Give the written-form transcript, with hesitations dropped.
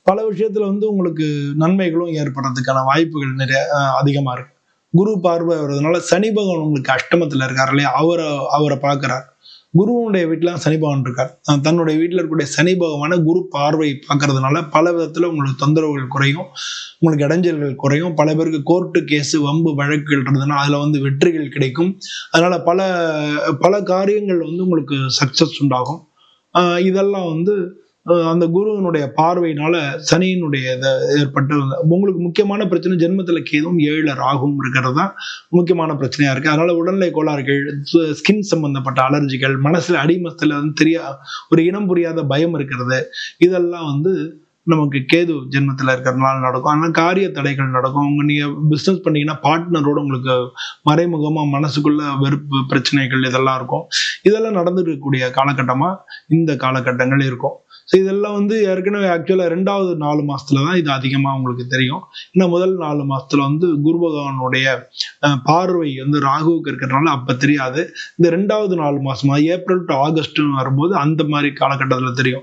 பல விஷயத்துல வந்து உங்களுக்கு நன்மைகளும் ஏற்படுறதுக்கான வாய்ப்புகள் நிறைய அதிகமா இருக்கு. குரு பார்வை வர்றதுனால சனி பகவான் உங்களுக்கு அஷ்டமத்துல இருக்காரு இல்லையா, அவரை அவரை பார்க்கிறார். குருவுடைய வீட்டுல சனி பகவான் இருக்கார். தன்னுடைய வீட்டுல இருக்கக்கூடிய சனி பகவான குரு பார்வை பார்க்கறதுனால பல விதத்துல உங்களுக்கு தொந்தரவுகள் குறையும், உங்களுக்கு இடைஞ்சல்கள் குறையும். பல பேருக்கு கோர்ட்டு கேஸ் வம்பு வழக்குகள் இருந்ததுன்னா அதுல வந்து வெற்றிகள் கிடைக்கும். அதனால பல பல காரியங்கள் வந்து உங்களுக்கு சக்சஸ் உண்டாகும். இதெல்லாம் வந்து அந்த குருவினுடைய பார்வையினால சனியினுடைய ஏற்பட்டு உங்களுக்கு முக்கியமான பிரச்சனை ஜென்மத்துல கேதும் 7 ராகுவும் இருக்கிறது தான் முக்கியமான பிரச்சனையா இருக்கு. அதனால உடல்நிலை கோளாறுகள், ஸ்கின் சம்பந்தப்பட்ட அலர்ஜிகள், மனசுல அடிமனசுல வந்து ஒரு இனம் புரியாத பயம் இருக்கிறது, இதெல்லாம் வந்து நமக்கு கேது ஜென்மத்துல இருக்கிறதுனால நடக்கும். அதனால காரிய தடைகள் நடக்கும். நீங்க பிசினஸ் பண்ணீங்கன்னா பார்ட்னரோட உங்களுக்கு மறைமுகமா மனசுக்குள்ள வெறுப்பு பிரச்சனைகள் இதெல்லாம் இருக்கும். இதெல்லாம் நடந்துருக்கக்கூடிய காலகட்டமா இந்த காலகட்டங்கள் இருக்கும். ஸோ இதெல்லாம் வந்து ஏற்கனவே ஆக்சுவலா 2வது 4 மாசத்துல தான் இது அதிகமா உங்களுக்கு தெரியும். ஏன்னா முதல் 4 மாசத்துல வந்து குரு பகவானுடைய பார்வை வந்து ராகுவுக்கு இருக்கிறதுனால அப்ப தெரியாது. இந்த 2வது 4 மாசமா ஏப்ரல் டு ஆகஸ்ட் வரும்போது அந்த மாதிரி காலகட்டத்துல தெரியும்.